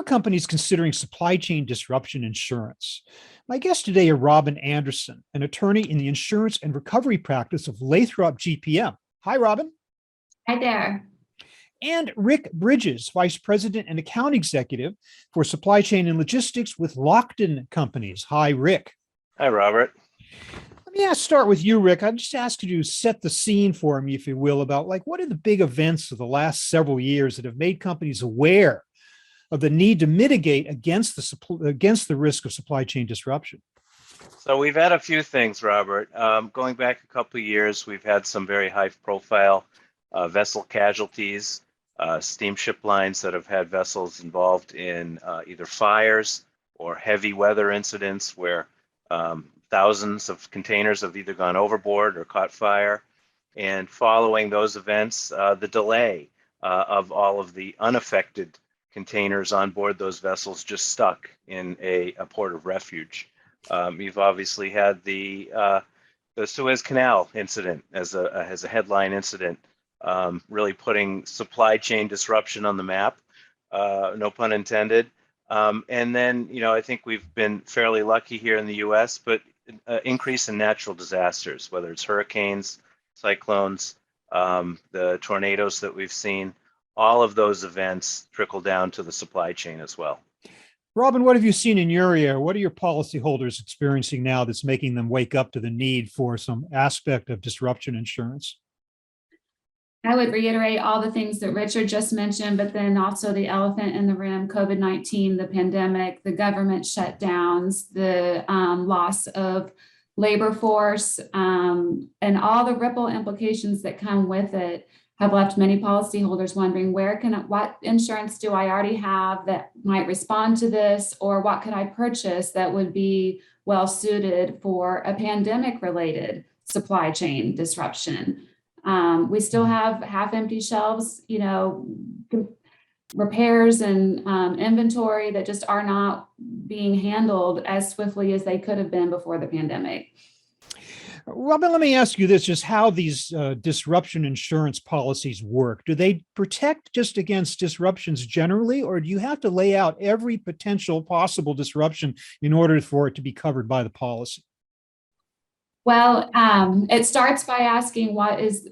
are companies considering supply chain disruption insurance? My guests today are Robyn Anderson, an attorney in the insurance and recovery practice of Lathrop GPM. Hi, Robyn. Hi there. And Rick Bridges, Vice President and Account Executive for Supply Chain and Logistics with Lockton Companies. Hi, Rick. Hi, Robert. Let me start with you, Rick. I just ask you to set the scene for me, if you will, about what are the big events of the last several years that have made companies aware of the need to mitigate against the risk of supply chain disruption? So we've had a few things, Robert. Going back a couple of years, we've had some very high-profile vessel casualties, steamship lines that have had vessels involved in either fires or heavy weather incidents where thousands of containers have either gone overboard or caught fire. And following those events, the delay of all of the unaffected containers on board those vessels just stuck in a port of refuge. You've obviously had the Suez Canal incident as a headline incident, really putting supply chain disruption on the map, no pun intended. And then, I think we've been fairly lucky here in the U.S., but increase in natural disasters, whether it's hurricanes, cyclones, the tornadoes that we've seen. All of those events trickle down to the supply chain as well. Robyn, what have you seen in your area? What are your policyholders experiencing now that's making them wake up to the need for some aspect of disruption insurance? I would reiterate all the things that Richard just mentioned, but then also the elephant in the room, COVID-19, the pandemic, the government shutdowns, the loss of labor force, and all the ripple implications that come with it have left many policyholders wondering what insurance do I already have that might respond to this, or what could I purchase that would be well suited for a pandemic related supply chain disruption. We still have half empty shelves, repairs and inventory that just are not being handled as swiftly as they could have been before the pandemic. Robyn, let me ask you this, just how these disruption insurance policies work. Do they protect just against disruptions generally, or do you have to lay out every potential possible disruption in order for it to be covered by the policy? Well, it starts by asking what is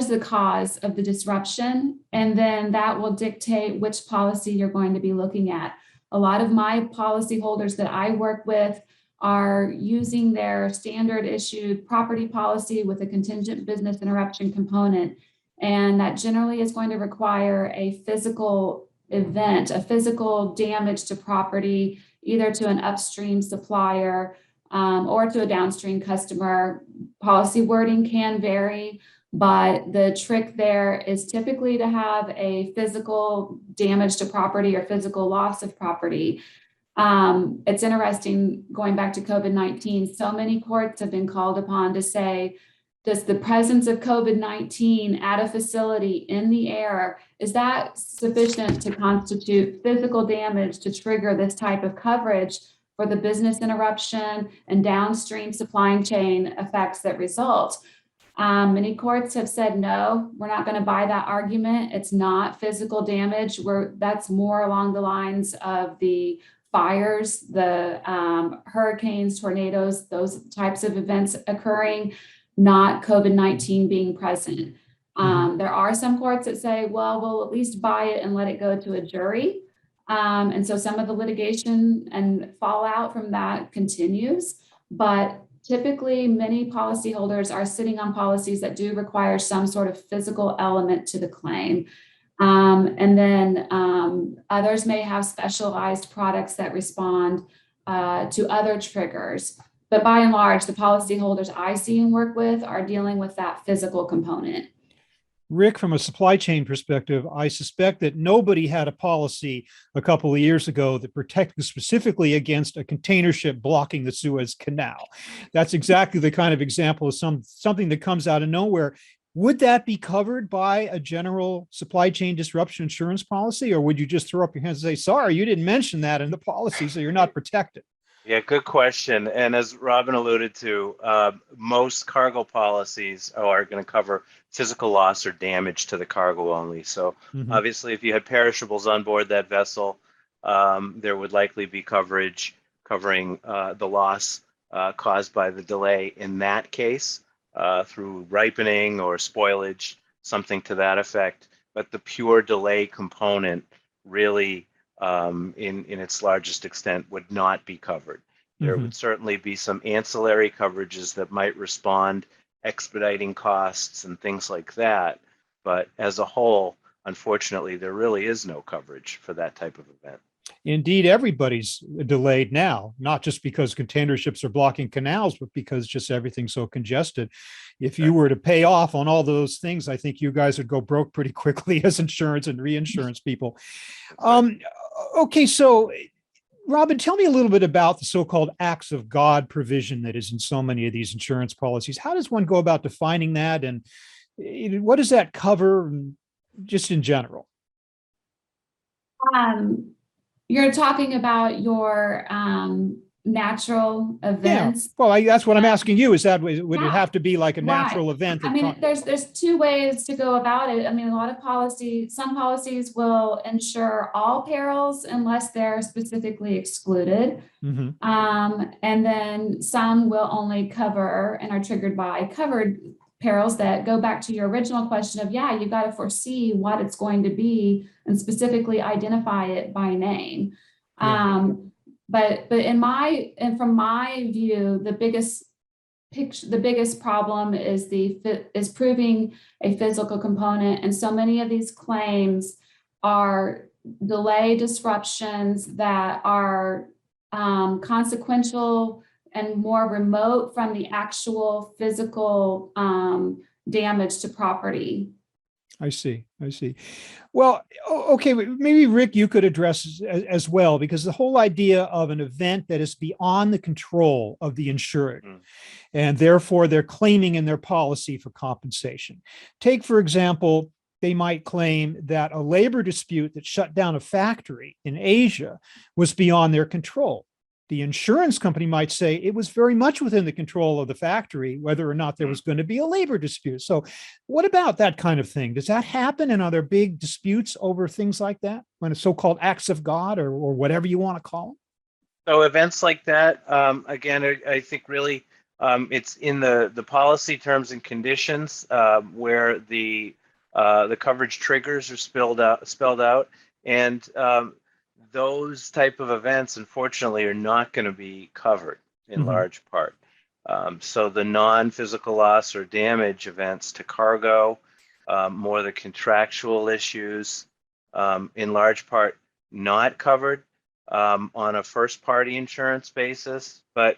the cause of the disruption, and then that will dictate which policy you're going to be looking at. A lot of my policyholders that I work with are using their standard issued property policy with a contingent business interruption component. And that generally is going to require a physical event, a physical damage to property, either to an upstream supplier or to a downstream customer. Policy wording can vary, but the trick there is typically to have a physical damage to property or physical loss of property. It's interesting, going back to COVID-19, so many courts have been called upon to say, does the presence of COVID-19 at a facility in the air, is that sufficient to constitute physical damage to trigger this type of coverage for the business interruption and downstream supply chain effects that result? Many courts have said, no, we're not going to buy that argument. It's not physical damage. That's more along the lines of the fires, the hurricanes, tornadoes, those types of events occurring, not COVID-19 being present. There are some courts that say, well, we'll at least buy it and let it go to a jury. And so some of the litigation and fallout from that continues. But typically, many policyholders are sitting on policies that do require some sort of physical element to the claim. And then others may have specialized products that respond to other triggers. But by and large, the policyholders I see and work with are dealing with that physical component. Rick, from a supply chain perspective, I suspect that nobody had a policy a couple of years ago that protected specifically against a container ship blocking the Suez Canal. That's exactly the kind of example of something that comes out of nowhere. Would that be covered by a general supply chain disruption insurance policy, or would you just throw up your hands and say, sorry, you didn't mention that in the policy, so you're not protected? Yeah, good question. And as Robyn alluded to, most cargo policies are going to cover physical loss or damage to the cargo only. So obviously, if you had perishables on board that vessel, there would likely be coverage covering the loss caused by the delay in that case through ripening or spoilage, something to that effect. But the pure delay component really, in its largest extent, would not be covered. There Mhm. would certainly be some ancillary coverages that might respond, expediting costs and things like that. But as a whole, unfortunately, there really is no coverage for that type of event. Indeed, everybody's delayed now, not just because container ships are blocking canals, but because just everything's so congested. If you were to pay off on all those things, I think you guys would go broke pretty quickly as insurance and reinsurance people. Um, okay, so Robyn, tell me a little bit about the so-called acts of God provision that is in so many of these insurance policies. How does one go about defining that, and what does that cover, just in general? Um, you're talking about your natural Yeah, events. well, that's what I'm asking you. Is that, would it Yeah, have to be like a right. natural event I that mean, there's two ways to go about it. I mean, a lot of policies, some policies will insure all perils unless they're specifically excluded. Mhm. And then some will only cover and are triggered by covered perils that go back to your original question of, yeah, you've got to foresee what it's going to be and specifically identify it by name. Yeah. But from my view, the biggest problem is proving a physical component, and so many of these claims are delay disruptions that are consequential and more remote from the actual physical damage to property. I see. I see. Well, okay, maybe Rick, you could address as well, because the whole idea of an event that is beyond the control of the insured, and therefore they're claiming in their policy for compensation. Take, for example, they might claim that a labor dispute that shut down a factory in Asia was beyond their control. The insurance company might say it was very much within the control of the factory, whether or not there was going to be a labor dispute. So what about that kind of thing? Does that happen? And are there big disputes over things like that, when it's so-called acts of God, or whatever you want to call them? So events like that, again, I think really it's in the policy terms and conditions where the coverage triggers are spelled out, and those type of events, unfortunately, are not going to be covered in large part. So the non-physical loss or damage events to cargo, more the contractual issues, in large part not covered on a first-party insurance basis. But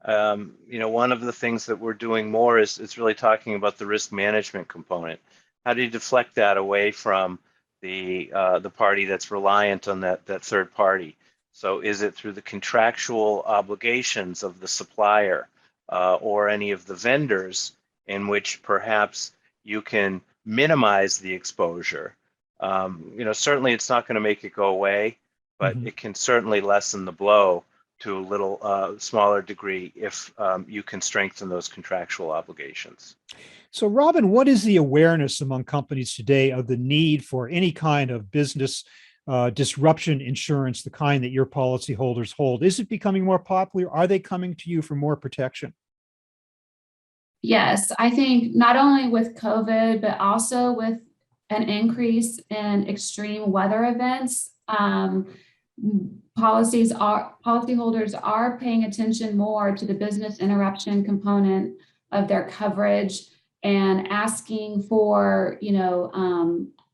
one of the things that we're doing more is really talking about the risk management component. How do you deflect that away from the party that's reliant on that third party? So is it through the contractual obligations of the supplier or any of the vendors, in which perhaps you can minimize the exposure? Certainly it's not going to make it go away, but it can certainly lessen the blow to a little smaller degree if you can strengthen those contractual obligations. So, Robyn, what is the awareness among companies today of the need for any kind of business disruption insurance, the kind that your policyholders hold? Is it becoming more popular? Are they coming to you for more protection? Yes, I think not only with COVID, but also with an increase in extreme weather events, policyholders are paying attention more to the business interruption component of their coverage and asking for,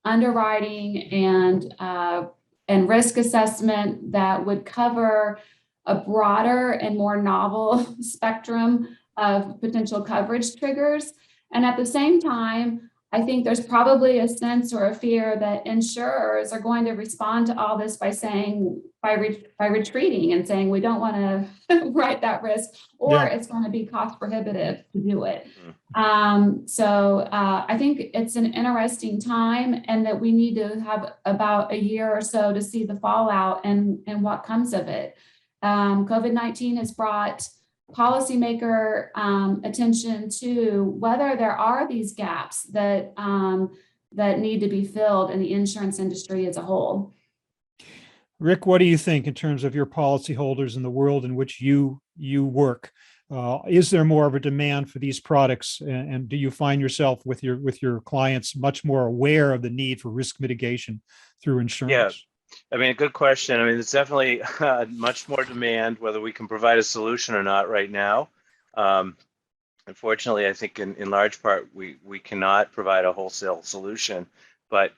underwriting and risk assessment that would cover a broader and more novel spectrum of potential coverage triggers. And at the same time, I think there's probably a sense or a fear that insurers are going to respond to all this by retreating and saying, we don't want to write that risk, or it's going to be cost prohibitive to do it. So I think it's an interesting time, and that we need to have about a year or so to see the fallout and what comes of it. COVID-19 has brought policymaker attention to whether there are these gaps that need to be filled in the insurance industry as a whole. Rick, what do you think in terms of your policyholders in the world in which you work? Is there more of a demand for these products, and do you find yourself with your clients much more aware of the need for risk mitigation through insurance? I mean, a good question. I mean, there's definitely much more demand, whether we can provide a solution or not right now. Unfortunately, I think in large part, we cannot provide a wholesale solution, but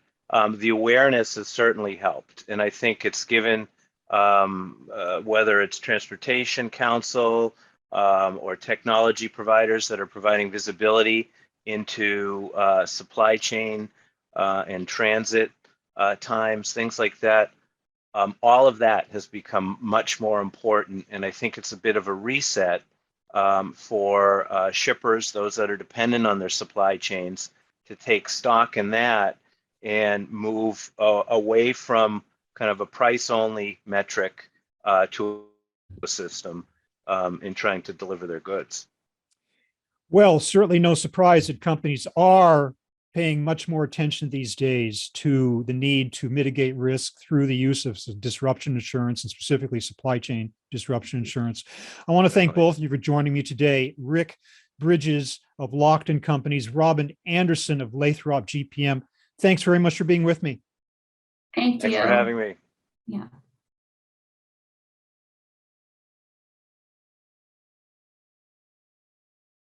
the awareness has certainly helped. And I think it's given, whether it's transportation council or technology providers that are providing visibility into supply chain and transit times, things like that. All of that has become much more important. And I think it's a bit of a reset for shippers, those that are dependent on their supply chains, to take stock in that and move away from kind of a price-only metric to a system in trying to deliver their goods. Well, certainly no surprise that companies are paying much more attention these days to the need to mitigate risk through the use of disruption insurance, and specifically supply chain disruption insurance. I want to thank both of you for joining me today. Rick Bridges of Lockton Companies, Robyn Anderson of Lathrop GPM. Thanks very much for being with me. Thank you. Thanks for having me. Yeah.